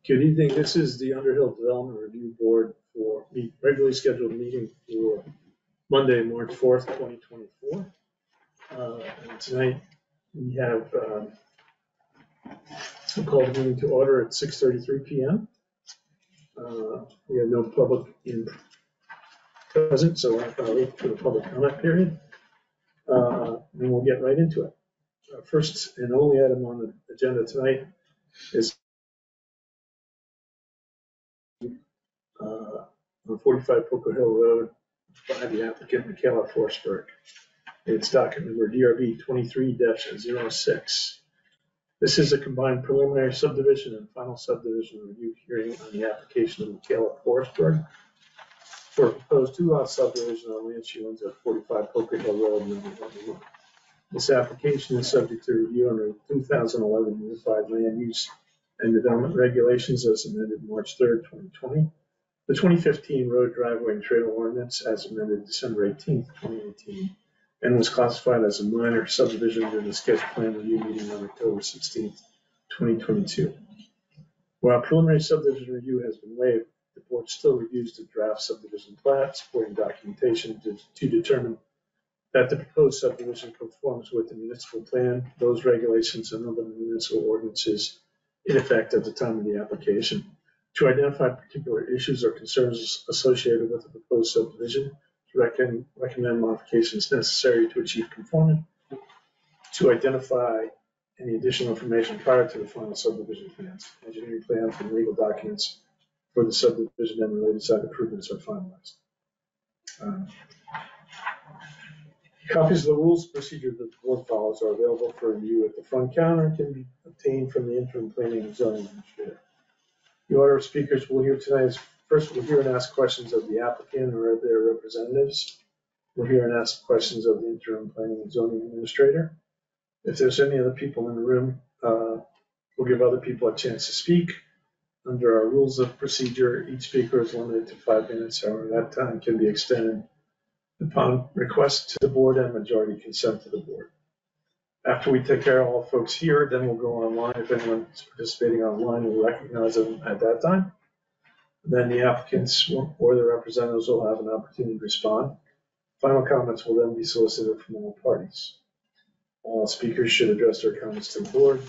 Good evening. This is the Underhill Development Review Board for regularly scheduled meeting for Monday, March 4th, 2024. And tonight we have called the meeting to order at 6:33 p.m. We have no public in present, so we're not going to wait for the public comment period. And we'll get right into it. First and only item on the agenda tonight is on 45 Pokerhill Road by the applicant Michaela Forsberg. It's document number DRB 23-06. This is a combined preliminary subdivision and final subdivision review hearing on the application of Michaela Forsberg for a proposed two-lot subdivision on land she owns at 45 Pokerhill Road. This application is subject to review under 2011 Unified Land Use and Development Regulations as amended March 3rd, 2020. The 2015 Road Driveway and Trail Ordinance as amended December 18th, 2018, and was classified as a minor subdivision under the sketch plan review meeting on October 16th, 2022. While preliminary subdivision review has been waived, the board still reviews the draft subdivision plat supporting documentation to determine that the proposed subdivision conforms with the municipal plan, those regulations, and other municipal ordinances in effect at the time of the application. To identify particular issues or concerns associated with the proposed subdivision, to recommend modifications necessary to achieve conformity, to identify any additional information prior to the final subdivision plans, engineering plans, and legal documents for the subdivision and related site improvements are finalized. Copies of the rules of procedure that the board follows are available for review at the front counter and can be obtained from the interim planning and zoning administrator. The order of speakers we'll hear tonight is first we'll hear and ask questions of the applicant or their representatives. We'll hear and ask questions of the interim planning and zoning administrator. If there's any other people in the room, we'll give other people a chance to speak. Under our rules of procedure, each speaker is limited to 5 minutes. However, that time can be extended upon request to the board and majority consent to the board. After we take care of all folks here, then we'll go online. If anyone's participating online, we'll recognize them at that time. Then the applicants or their representatives will have an opportunity to respond. Final comments will then be solicited from all parties. All speakers should address their comments to the board,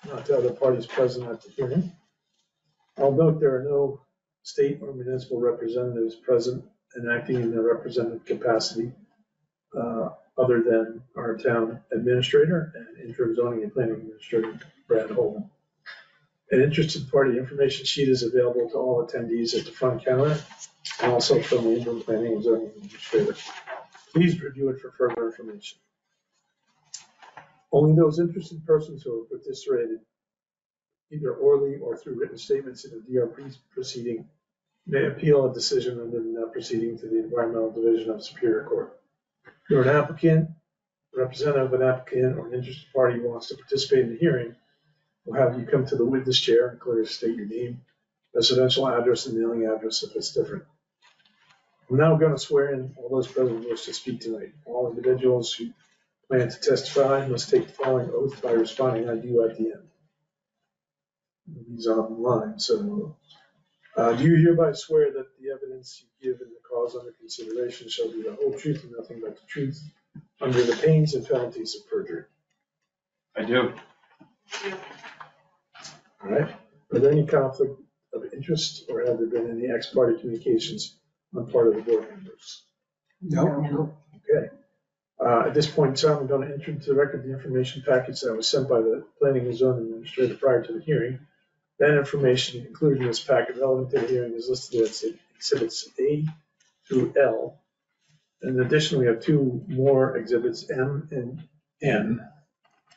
not to other parties present at the hearing. I'll note there are no state or municipal representatives present and acting in their representative capacity other than our town administrator and interim zoning and planning administrator, Brad Holden. An interested party information sheet is available to all attendees at the front counter and also from the interim planning and zoning administrator. Please review it for further information. Only those interested persons who have participated either orally or through written statements in the DRP proceeding may appeal a decision under that proceeding to the Environmental Division of Superior Court. If you're an applicant, representative of an applicant, or an interested party who wants to participate in the hearing, we'll have you come to the witness chair and clearly state your name, residential address, and mailing address if it's different. I'm now going to swear in all those present who wish to speak tonight. All individuals who plan to testify must take the following oath by responding "I do" at the end. These are online, so do you hereby swear that the evidence you give in the cause under consideration shall be the whole truth and nothing but the truth, under the pains and penalties of perjury? I do. All right. Are there any conflict of interest, or have there been any ex parte communications on part of the board members? No. Okay. At this point in time, I'm going to enter into the record the information package that was sent by the planning and zoning administrator prior to the hearing. That information included in this packet relevant to the hearing is listed as exhibits A through L. And in addition, we have two more exhibits, M and N.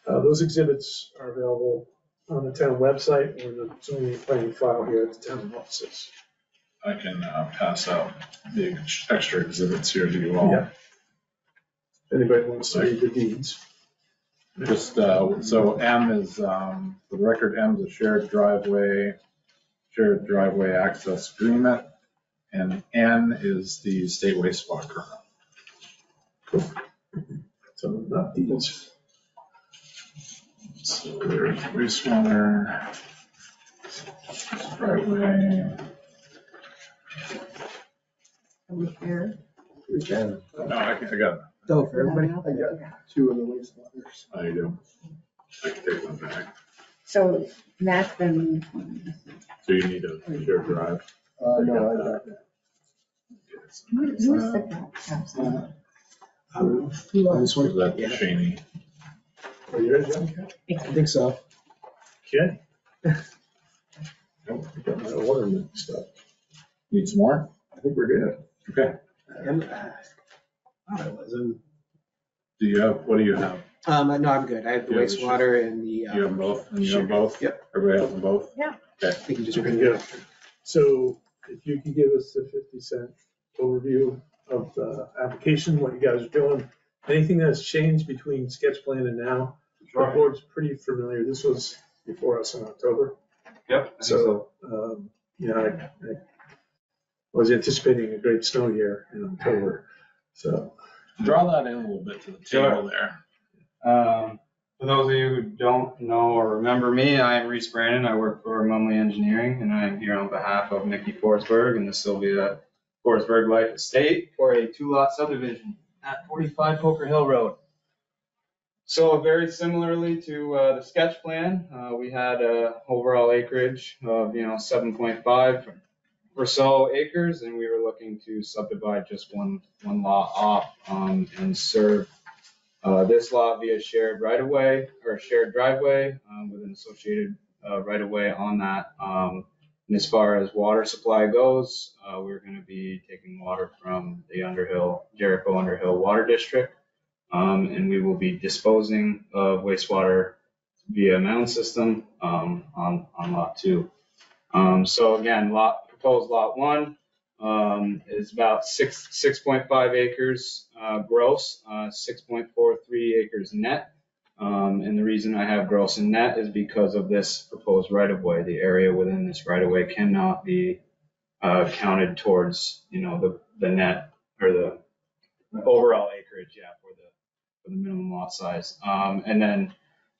Those exhibits are available on the town website or the zoning and planning file here at the town offices. I can pass out the extra exhibits here to you all. Yeah. If anybody wants to read the deeds. Just so M is, for the record, M is a shared driveway access agreement, and N is the state wastewater permit. Cool. So not deeds. So there's wastewater. driveway. Are we here? We can. No, I got it. Oh, for everybody? Okay. I got 2 of the wastewaters. I do. I can take one back. So that's been, So you need a shared drive. No, I got that. who said that? This one? Was that Yeah. Shaney? Are you ready, John? I think so. Okay. I got my order mixed up. Need some more? I think we're good. Okay. And, I wasn't. Do you have, what do you have? No, I'm good. I have the Yeah, wastewater and the. You have both? And you Sure. have both? Yep. Everybody has them both? Yeah. I think you just. You can go. So if you could give us a 50-cent overview of the application, what you guys are doing, anything that's changed between sketch plan and now? The board's pretty familiar. This was before us in October. Yep. So, I was anticipating a great snow year in October, so. Draw that in a little bit to the table there. For those of you who don't know or remember me, I am Reese Brandon. I work for Mumley Engineering, and I am here on behalf of Mickey Forsberg and the Sylvia Forsberg Life Estate for a 2-lot subdivision at 45 Pokerhill Road. So very similarly to the sketch plan, we had overall acreage of 7.5 or so acres, and we were looking to subdivide just one lot off and serve this lot via shared right-of-way or shared driveway with an associated right-of-way on that. And as far as water supply goes, we're going to be taking water from the Jericho Underhill Water District, and we will be disposing of wastewater via mound system on lot 2. So again, proposed lot 1 is about 6.5 acres gross, 6.43 acres net. And the reason I have gross and net is because of this proposed right-of-way. The area within this right-of-way cannot be counted towards, the net or the overall acreage, for the minimum lot size. And then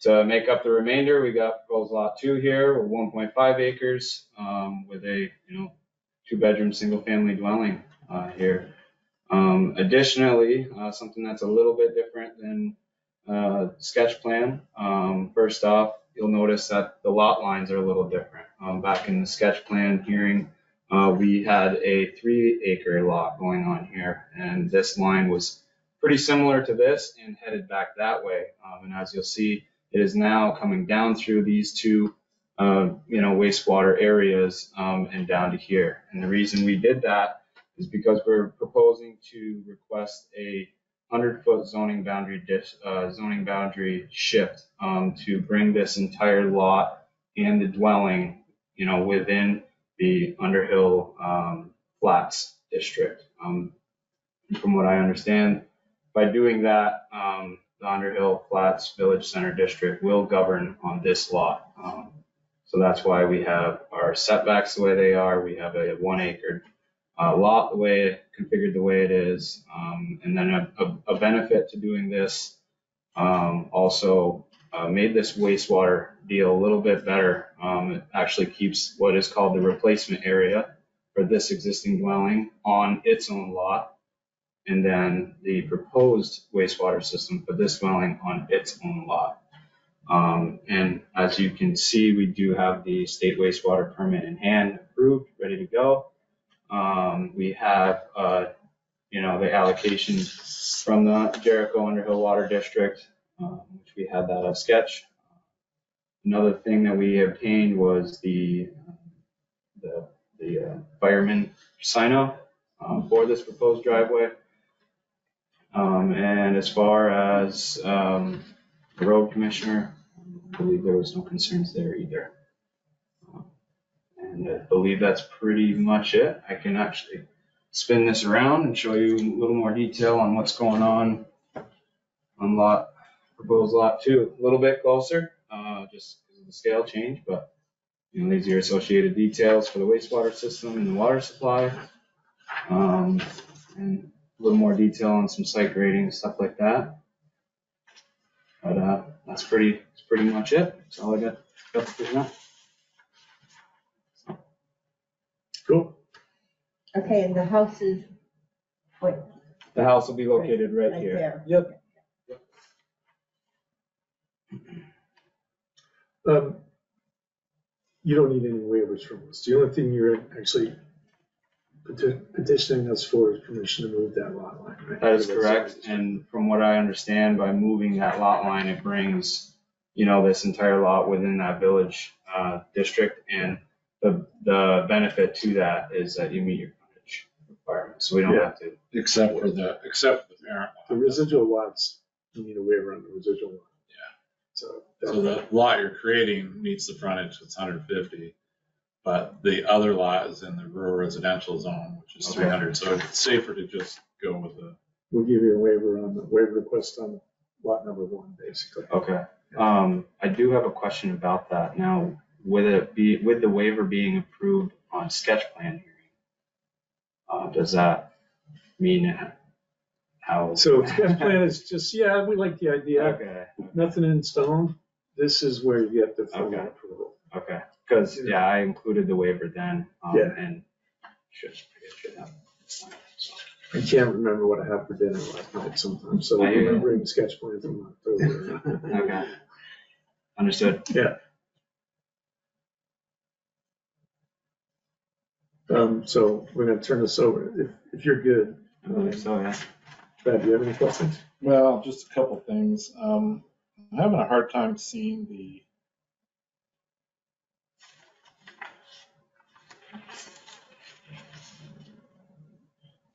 to make up the remainder, we got proposed lot 2 here with 1.5 acres with a 2-bedroom single-family dwelling here. Additionally, something that's a little bit different than sketch plan. First off, you'll notice that the lot lines are a little different. Back in the sketch plan hearing, we had a 3-acre lot going on here, and this line was pretty similar to this and headed back that way. And as you'll see, it is now coming down through these 2 wastewater areas and down to here. And the reason we did that is because we're proposing to request a 100-foot zoning boundary shift to bring this entire lot and the dwelling, within the Underhill Flats district. From what I understand, by doing that, the Underhill Flats Village Center District will govern on this lot. So that's why we have our setbacks the way they are. We have a 1-acre lot the way configured the way it is. And then a benefit to doing this also made this wastewater deal a little bit better. It actually keeps what is called the replacement area for this existing dwelling on its own lot, and then the proposed wastewater system for this dwelling on its own lot. And as you can see, we do have the state wastewater permit in hand, approved, ready to go. We have, the allocation from the Jericho Underhill Water District, which we had that sketch. Another thing that we obtained was the fireman sign-off for this proposed driveway. And as far as the road commissioner, I believe there was no concerns there either. And I believe that's pretty much it. I can actually spin this around and show you a little more detail on what's going on proposed lot 2. A little bit closer, just because of the scale change, but these are your associated details for the wastewater system and the water supply. And a little more detail on some site grading, stuff like that. But that's pretty much it. That's all I got to present. Okay, and the house is, what, The house will be located right right here. there? Yep. You don't need any waivers from us. The only thing you're actually petitioning us for is permission to move that lot line, right? That is correct, and from what I understand, by moving that lot line, it brings, this entire lot within that village, district, and the benefit to that is that you meet your frontage requirements, so we don't have to. Except for the parent The lot. residual lots, you need a waiver on the residual lot. Yeah. So. So the lot you're creating meets the frontage, it's 150. But the other lot is in the rural residential zone, which is Okay. 300. So it's safer to just go with the. We'll give you a waiver request on lot number 1, basically. Okay, I do have a question about that. Now, with the waiver being approved on sketch plan hearing, does that mean how? So sketch plan is just, yeah, we like the idea. Okay, Nothing in stone. This is where you get the full Okay. approval. okay, because, I included the waiver then, Yeah. and should have. I can't remember what I had for dinner last night sometimes, so I hear you. remembering the sketch plan from October. Okay, understood. So we're gonna turn this over, if you're good. I believe so, yeah. Brad, do you have any questions? Well, just a couple things. I'm having a hard time seeing the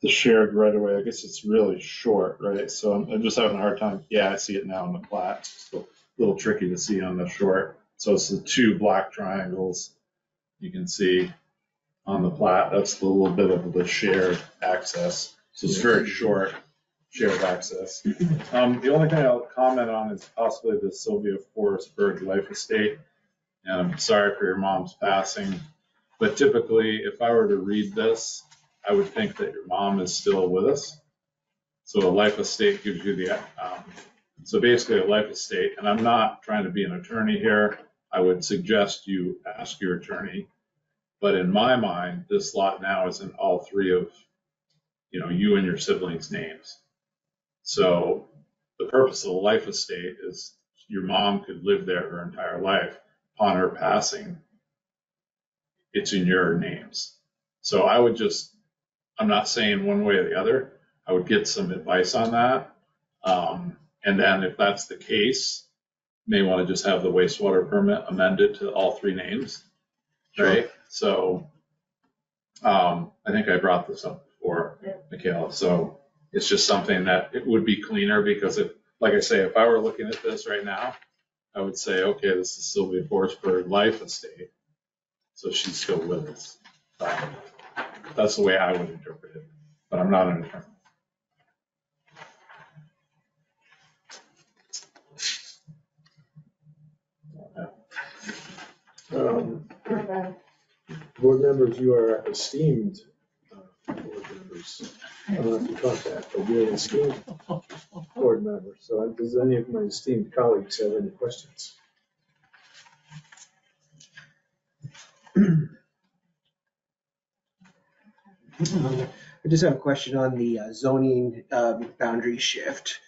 shared right away. I guess it's really short, right? So I'm just having a hard time. Yeah, I see it now in the plat. It's a little tricky to see on the short. So it's the 2 black triangles you can see on the plat. That's a little bit of the shared access. So it's very short shared access. The only thing I'll comment on is possibly the Sylvia Forsberg life estate. And I'm sorry for your mom's passing, but typically if I were to read this, I would think that your mom is still with us. So a life estate gives you so basically a life estate, and I'm not trying to be an attorney here. I would suggest you ask your attorney. But in my mind, this lot now is in all 3 of, you and your siblings' names. So the purpose of the life estate is your mom could live there her entire life. Upon her passing, it's in your names. So I would I'm not saying one way or the other. I would get some advice on that. And then if that's the case, may want to just have the wastewater permit amended to all 3 names, right? So I think I brought this up before, Michaela. So it's just something that it would be cleaner because like I say, if I were looking at this right now, I would say, okay, this is Sylvia Forsberg life estate. So she's still with us. That's the way I would interpret it, but I'm not an attorney. Board members, you are esteemed board members. I don't know if you caught that, but you're an esteemed board member. So does any of my esteemed colleagues have any questions? I just have a question on the zoning boundary shift.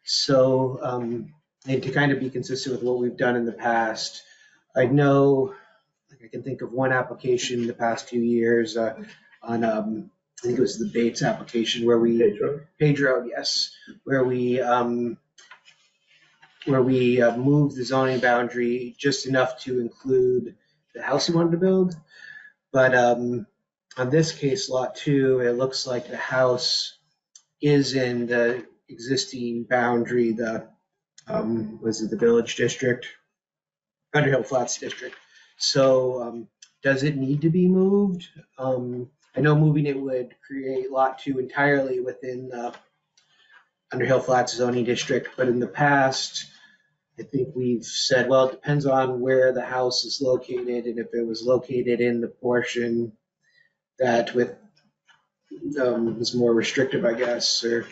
So, and to kind of be consistent with what we've done in the past, I know, I can think of one application in the past few years on, I think it was the Bates application where we. Pedro, yes, where we moved the zoning boundary just enough to include the house we wanted to build. But on this case, lot 2, it looks like the house is in the existing boundary, the village district, Underhill Flats district. So does it need to be moved? I know moving it would create lot 2 entirely within the Underhill Flats zoning district, but in the past, I think we've said, well, it depends on where the house is located, and if it was located in the portion that was more restrictive, I guess, or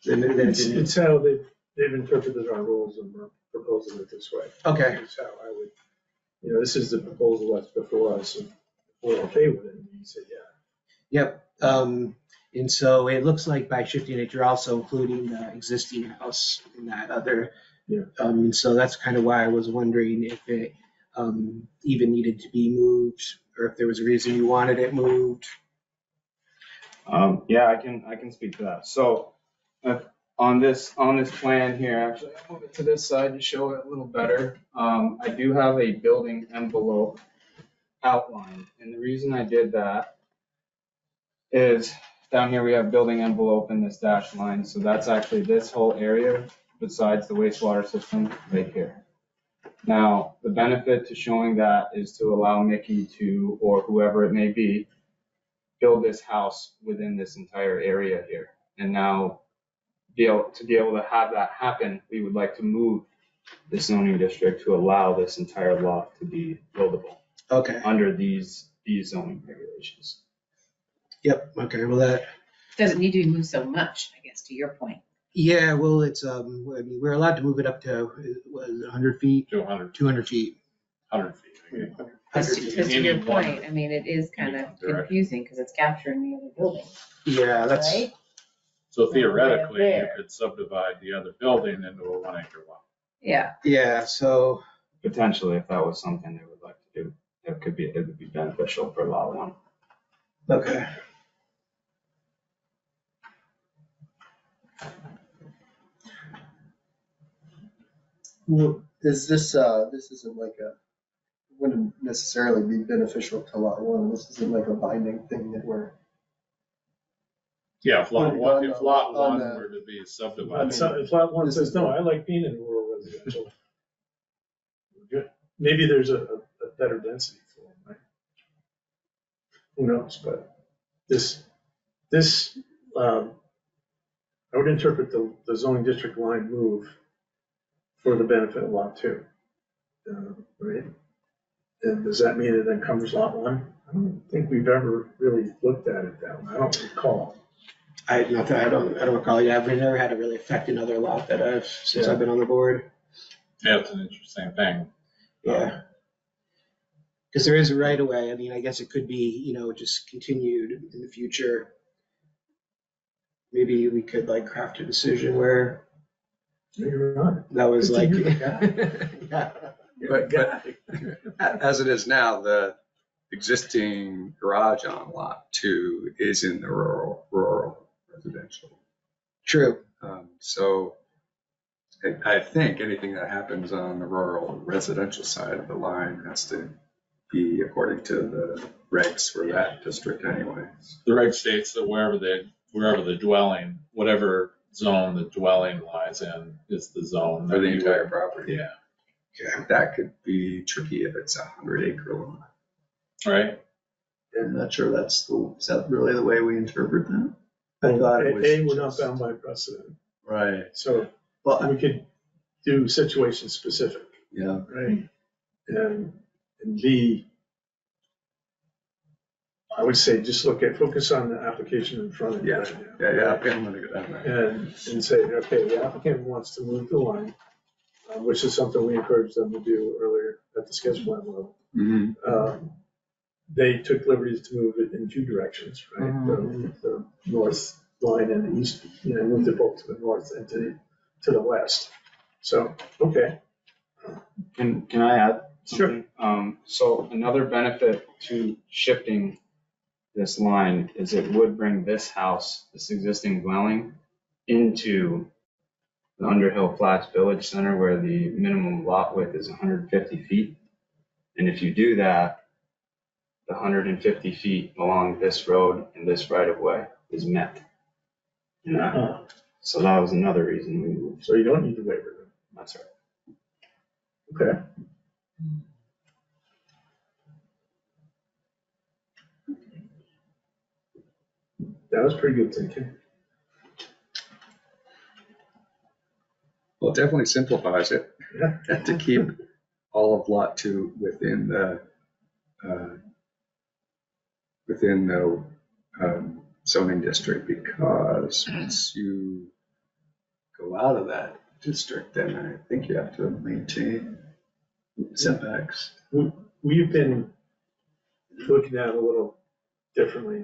then It's how they've interpreted our rules and we're proposing it this way. Okay. It's how I would, this is the proposal that's before us and we're okay with it. And you said, yeah. Yep. And so it looks like by shifting it, you're also including the existing house in that other. Yeah. And so that's kind of why I was wondering if it even needed to be moved, or if there was a reason you wanted it moved. Yeah, I can speak to that. So on this plan here, actually, I'll move it to this side to show it a little better. I do have a building envelope outlined, and the reason I did that is down here we have building envelope in this dashed line, so that's actually this whole area besides the wastewater system right here. Now, the benefit to showing that is to allow Mickey to, or whoever it may be, build this house within this entire area here. And now, to be able to have that happen, we would like to move the zoning district to allow this entire lot to be buildable Okay. under these zoning regulations. Yep. Okay. Well, that. Doesn't need to be moved so much, I guess, to your point. Yeah. Well, it's I mean, we're allowed to move it up to 100 feet, 200, 200 feet. 100 feet. Okay. Because to your Any one- point, I mean, it is kind any of one direction. confusing because it's capturing the other building, Yeah. That's. right? So theoretically, you There. could subdivide the other building into a 1 acre lot. Yeah. Yeah. So. Potentially, if that was something they would like to do, it would be beneficial for lot one. Okay. Well, is this isn't like wouldn't necessarily be beneficial to lot one. This isn't like a binding thing that we're. Yeah, if lot On one, the- if lot on one the- were to be But subdivided. if lot one says, no, I like being in rural residential. Good. Maybe there's a better density for them, right? Who knows, but this, I would interpret the zoning district line move for the benefit of lot two. Right? And does that mean it then covers lot one? I don't think we've ever really looked at it that way. I don't recall. I don't recall. Yeah, I've never had it really affect another lot that since I've been on the board. Yeah, it's an interesting thing. Yeah. Because there is a right of way. I mean, I guess it could be, just continued in the future. Maybe we could like craft a decision where Maybe not. that was like. Yeah. But as it is now, the existing garage on lot 2 is in the rural residential. True. So I think anything that happens on the rural residential side of the line has to be according to the regs for that district anyways. The reg states that wherever the dwelling, whatever zone the dwelling lies in is the zone. For the that you entire would- property. Yeah, Yeah, that could be tricky if it's a 100-acre lot. right? I'm not sure is that really the way we interpret that? I thought it was. We're not bound by precedent. Right. So Well, we could do situation specific, yeah. right? And B, I would say just focus on the application in front of you Yeah. right now. Yeah, okay, I'm gonna go down there. And say, okay, the applicant wants to move the line, which is something we encouraged them to do earlier at the sketch plan level. Mhm. They took liberties to move it in two directions, right? The north line and the east, moved it both to the north and to the west. So, okay. Can I add something? So another benefit to shifting this line is it would bring this house, this existing dwelling, into the Underhill Flats Village Center where the minimum lot width is 150 feet. And if you do that, the 150 feet along this road and this right of way is met. So that was another reason we moved. So you don't need the waiver then. That's right. Okay. That was pretty good thinking. Well, it definitely simplifies it. Yeah. To keep all of lot 2 within the zoning district, because once you go out of that district, then I think you have to maintain setbacks. We've been looking at it a little differently.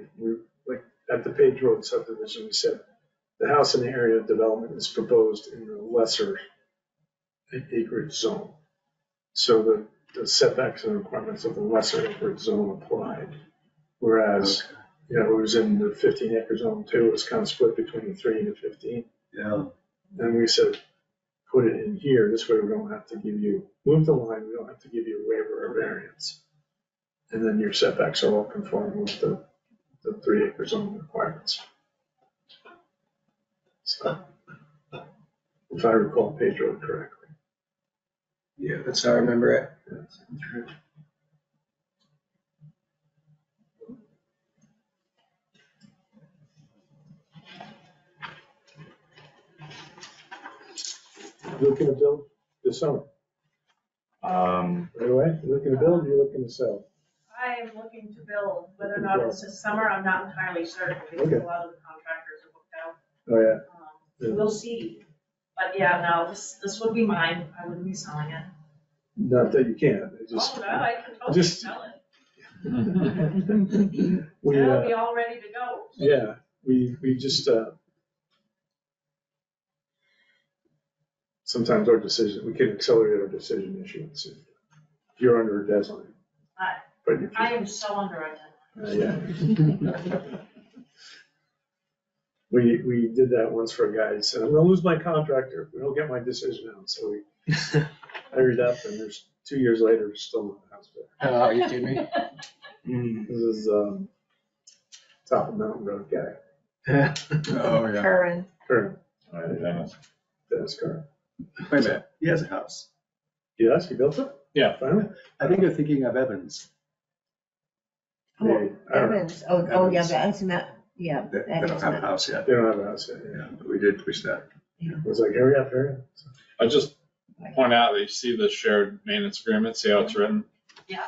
at the Page Road subdivision, we said the house in the area of development is proposed in the lesser acreage zone. So the setbacks and requirements of the lesser acreage zone applied. Whereas, you know, it was in the 15 acre zone too, it was kind of split between the 3 and the 15. Yeah. And we said, put it in here, this way we don't have to give you, move the line, we don't have to give you a waiver or variance. And then your setbacks are all conforming with the 3 acre zone requirements. So, if I recall Page Road correctly. Yeah, that's how I remember it. That's right. You looking to build this summer? Right away? You looking to build or you looking to sell? I am looking to build, whether or not it's this summer, I'm not entirely certain, because Okay. a lot of the contractors are booked out. Oh, yeah. We'll see. But yeah, no, this would be mine, I wouldn't be selling it. Not that you can't, it just. Oh, no, I can totally just- sell it. We, It'll be all ready to go. yeah, we just, sometimes our decision, we can accelerate our decision issuance if you're under a deadline. I- But if I am so under a deadline. yeah. We did that once for a guy, he said, I'm gonna lose my contractor if we don't get my decision out, so we hurried up and there's 2 years later, we're still in the house. Oh, are you kidding me? This is, top of Mountain Road guy, Oh, yeah. Current. Current, Dennis. Dennis Current. Wait a minute, he has a house. Yes, he built it? Yeah. Finally? I think you're thinking of Evans. Oh, They- I don't know. Evans, oh, yeah, Evans. that's not, yeah. They that don't is have a not- house yet. They don't have a house yet, yeah. Yeah, but we did push that. It was like, hurry up, hurry up. I just point out that you see the shared maintenance agreement, see how it's written? Yeah.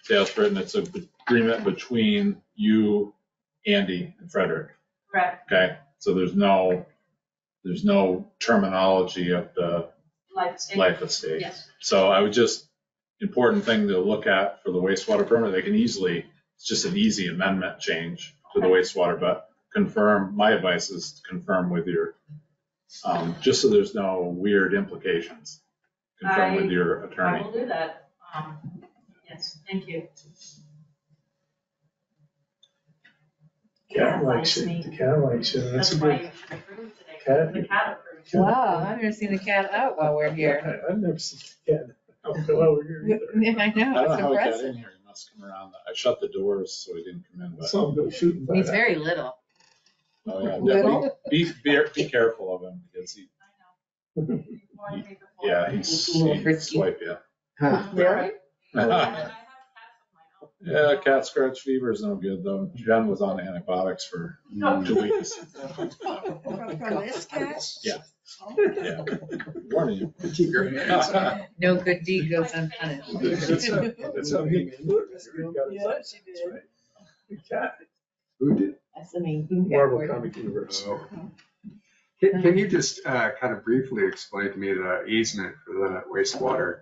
See how it's written, it's an agreement between you, Andy, and Frederick, Correct, okay? So there's no terminology of the life estate. life estate. Yes. So I would just, important thing to look at for the wastewater permit, they can easily, it's just an easy amendment change to the wastewater, but confirm, my advice is to confirm with your, just so there's no weird implications. Confirm with your I attorney. will do that. Yes, thank you. Cat likes likes it, me. the cat likes it, that's That's a why good. you approved today. Cat- The cat approved. Wow, I've never seen the cat out while we're here. I've never seen a cat out over here either. I I know, don't know it's how he got in impressive. here, he must come around, I shut the doors so he didn't come in, but, Some go shooting by He's that. very little. oh yeah, Little? be careful of him, because he, I know. You wanna take the floor? yeah, he's, A little he'd frisky. swipe you. Huh. Really? I have cats of my own. Yeah, cat scratch fever is no good though. Jen was on antibiotics for 2 weeks. From this cat? Yeah. Oh. Yeah. Warning you. Keep your hands out. No good deed goes unpunished. That's how he got his- Yeah, she did. Right. The cat, Who did? That's the main. Marvel comic universe. Oh. Can you just kind of briefly explain to me the easement for the wastewater?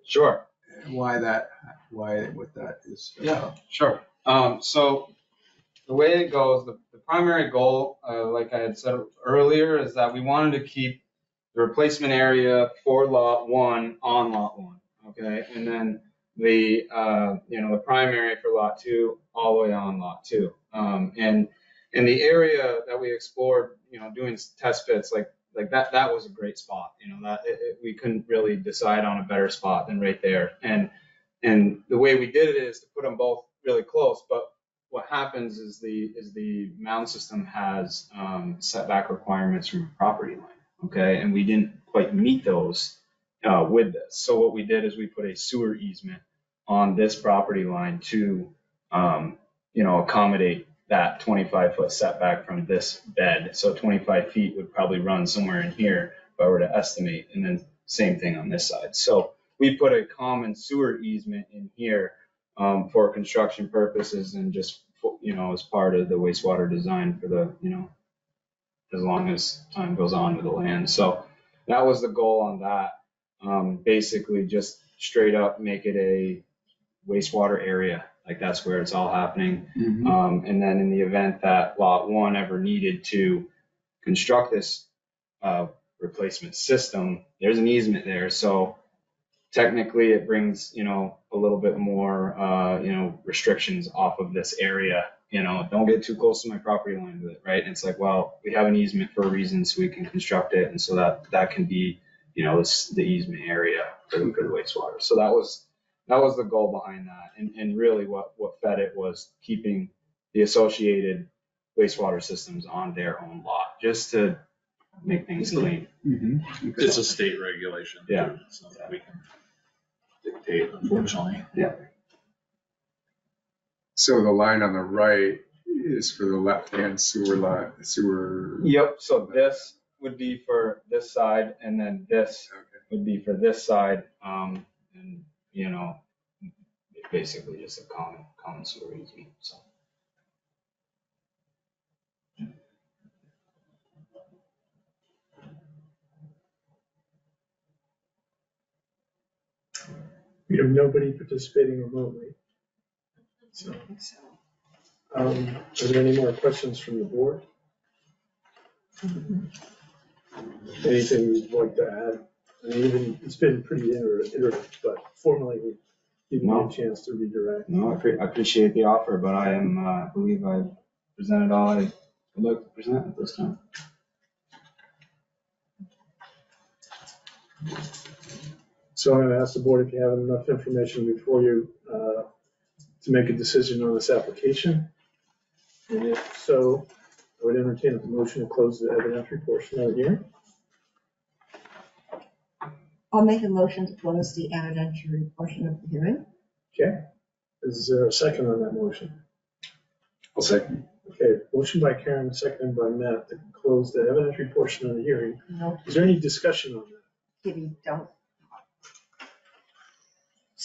Sure. Why what that is? Yeah, sure. So the way it goes, the primary goal, like I had said earlier, is that we wanted to keep the replacement area for lot 1 on lot 1, okay? And then the, the primary for lot 2 all the way on lot 2. And in the area that we explored, doing test pits, like that was a great spot, we couldn't really decide on a better spot than right there. And the way we did it is to put them both really close, but what happens is the mound system has setback requirements from a property line, okay? And we didn't quite meet those with this. So what we did is we put a sewer easement on this property line to, accommodate that 25-foot setback from this bed. So 25 feet would probably run somewhere in here if I were to estimate, and then same thing on this side. So we put a common sewer easement in here for construction purposes and just, as part of the wastewater design for the, as long as time goes on with the land. So that was the goal on that. Basically just straight up make it a wastewater area like that's where it's all happening. And then in the event that lot one ever needed to construct this replacement system, there's an easement there. So technically it brings, a little bit more, restrictions off of this area. Don't get too close to my property line with it, right? And it's like, well, we have an easement for a reason, so we can construct it. And so that can be, the easement area for the wastewater. So that was the goal behind that. And really what fed it was keeping the associated wastewater systems on their own lot, just to make things clean. It's a state regulation. Yeah. Too, so that we can dictate, unfortunately. Yeah. So the line on the right is for the left-hand sewer. Yep, so this would be for this side, and then this would be for this side. And, basically just a common sewer easement, so. We have nobody participating remotely. So, are there any more questions from the board? Anything you'd like to add? I mean, it's been pretty iterative, but formally, we give you a chance to redirect. No, I appreciate the offer, but I believe I've presented all I would like to present at this time. So I'm going to ask the board if you have enough information before you to make a decision on this application. And if so, I would entertain a motion to close the evidentiary portion of the hearing. I'll make a motion to close the evidentiary portion of the hearing. Okay. Is there a second on that motion? I'll second. Okay, motion by Karen, seconded by Matt to close the evidentiary portion of the hearing. No, Is there any discussion on that? Kitty, don't.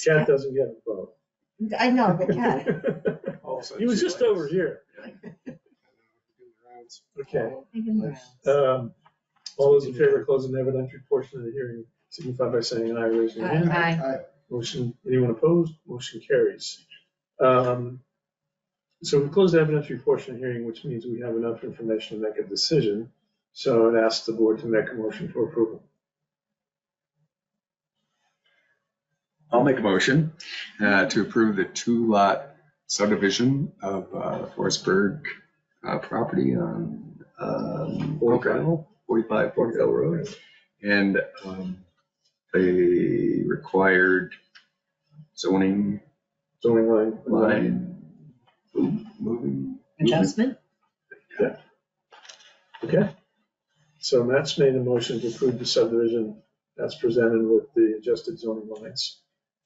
Cat doesn't get involved. I know, but yeah. He was just over here. Okay. All those in favor of closing the evidentiary portion of the hearing, signify by saying aye, raise your hand. Aye. Motion, anyone opposed? Motion carries. So we close the evidentiary portion of the hearing, which means we have enough information to make a decision. So I'd ask the board to make a motion for approval. I'll make a motion to approve the 2-lot subdivision of Forsberg property on Pokerhill, 45 Pokerhill Road. And the required zoning line moving. Adjustment? Okay. So Matt's made a motion to approve the subdivision as presented with the adjusted zoning lines.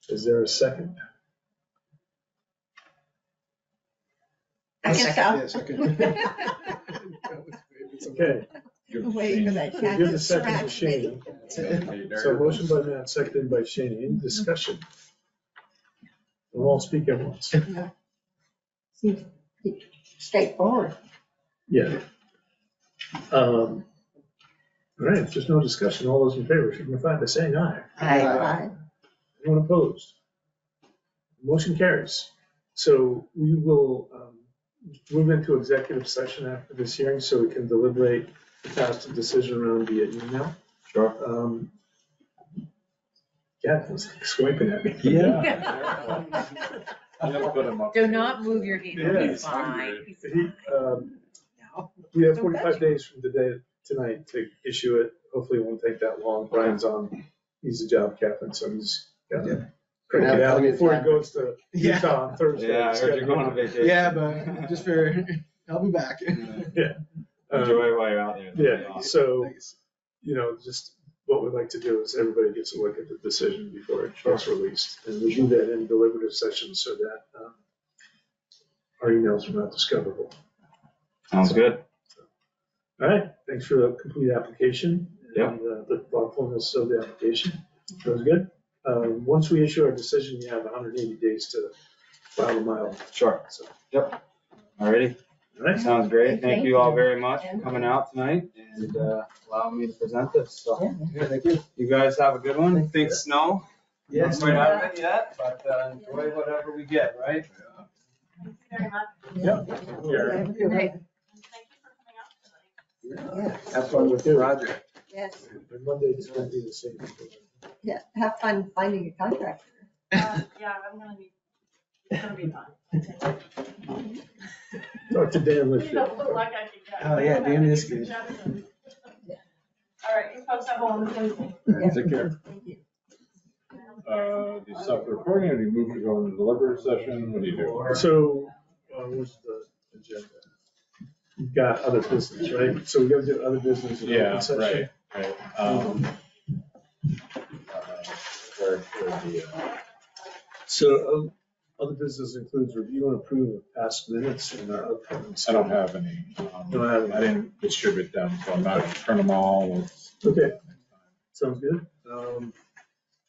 Is there a second? I guess so. Yeah, second. Okay. Waiting for that cat Give to the second to scratch me. Shane. So motion by Matt, seconded by Shane. Any discussion? We'll all speak at once. Seems straightforward. Yeah. All right, if there's no discussion, all those in favor signify by saying aye. Aye. Anyone opposed? Motion carries. So we will move into executive session after this hearing so we can deliberate and pass the decision around via email. Sure. Yeah, it's swiping at me. Yeah. Do not move your hand. Yeah, He's fine. We have 45 days from tonight to issue it. Hopefully it won't take that long. Brian's on, he's a job captain, so he's got to crank it out before he goes to Utah on Thursday. Yeah, I heard you're going on vacation. Yeah, but just for, I'll be back. Yeah. Enjoy while you're out there. Yeah, so, just what we'd like to do is everybody gets a look at the decision before it gets released. And we do that in deliberative sessions so that our emails are not discoverable. Sounds good. All right, thanks for the complete application. Yeah. And the thoughtfulness of the application. That was good. Once we issue our decision, you have 180 days to file a mile. Sure. So, Yep. Alrighty. all right. Sounds great. Thank you all very much Yeah. for coming out tonight and allowing me to present this. So Yeah, thank you. you guys have a good one. Think snow? Yes. Not quite out of it yet, but enjoy whatever we get, right? very much. Yeah. Have a good night. And thank you for coming out tonight. Yeah, Have fun with the project. yes, And Monday is going to be the same. yeah, have fun finding your contractor. Yeah, it's gonna be fun. Talk to Dan You Litchfield. know, look like I could get. Oh, yeah, Dan is good. All right, you folks have a wonderful evening. Take care. Thank you. Do you stop the recording or do you move to go into deliberative session? What do you do? So, what's the agenda? You've got other business, right? So we gotta do other business in Yeah, open session. right. Where the, So, other business includes review and approve of past minutes and our upcoming. I don't have any. Don't have any. I didn't distribute them, so I'm not gonna turn them all. Okay, sounds good.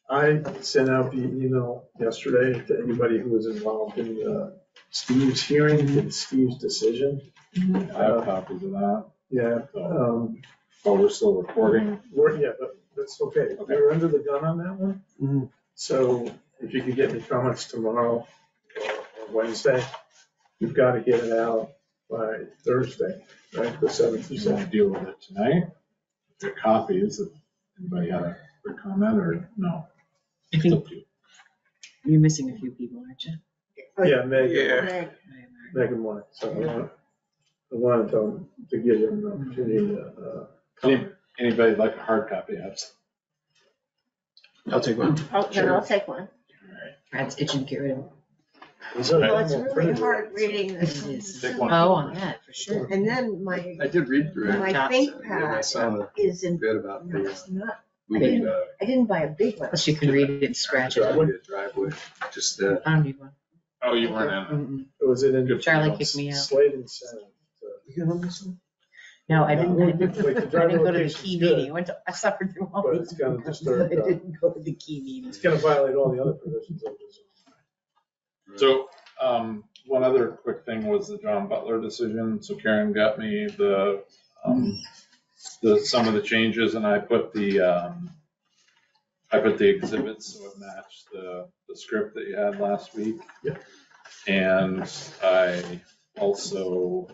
I sent out the email yesterday to anybody who was involved in Steve's hearing and Steve's decision. I have copies of that. Yeah, Oh, we're still recording. yeah, but that's okay. Okay. We're under the gun on that one. Mhm. So if you could get me comments tomorrow or Wednesday, you've got to get it out by Thursday, right? The 7th, you You want said. to deal with it tonight? Your copies, if anybody had a quick comment or no? I It's think up to you. you're missing a few people, aren't you? Yeah, Megan, Yeah. Megan wanted, so I wanted to give them an opportunity to comment. Anybody like a hard copy? Abs- I'll take one. Then I'll take one. Brad's itching to get rid of them. Well, it's really hard reading It this. is. Take one. Oh, on that, for sure. And then my, I did read through it. my Tops. And I ThinkPad saw a is in, bit about no, the it's not, moving I didn't buy a big one. Plus you can read it and scratch it. driveway, just I don't need one. Oh, you weren't in. Mm-mm. It was in. Good. Charlie kicked me out. Slate and Senate. You got on this one? No, I didn't, I Like, the didn't driver go to the location's key good, meeting. I suffered through all But these. it's gonna but disturb, I didn't go to the key meeting. it's gonna violate all the other provisions of this. So, one other quick thing was the John Butler decision. So Karen got me some of the changes and I put the exhibits so it matched the script that you had last week. Yeah. And I also,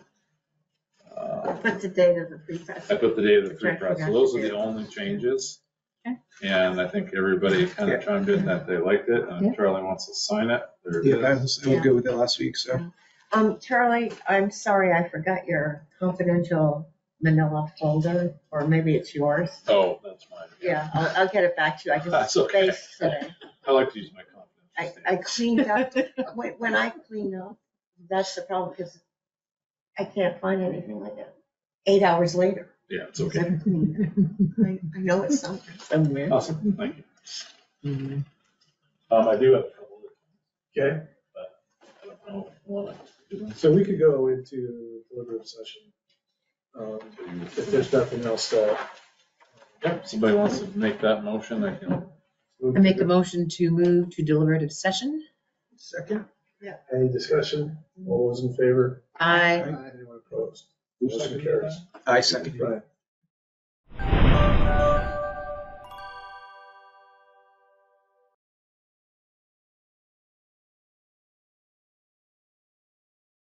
What's the date of the free press? I put the date of the Which free I press. So forgot those to are the do. only changes. Okay. And I think everybody kind of chimed in that they liked it and if Charlie wants to sign it. There it Yeah, I is. was good with it last week, so. Charlie, I'm sorry, I forgot your confidential manila folder, or maybe it's yours. Oh, that's mine. Yeah, I'll get it back to you. I That's just okay. spaced today. I like to use my confidence. I cleaned up, when I clean up, that's the problem, because I can't find anything like that. 8 hours later. Yeah, it's okay. I know it's something. Somewhere. Awesome, thank you. Mhm. I do have a couple of, Okay, I don't know, want to do so we could go into deliberative session. If there's nothing else that. Yep, somebody wants to make that motion, I can. I make a motion to move to deliberative session. Second? Yeah. Any discussion? All those in favor? Aye. Anyone opposed? Motion carries. I second. Right.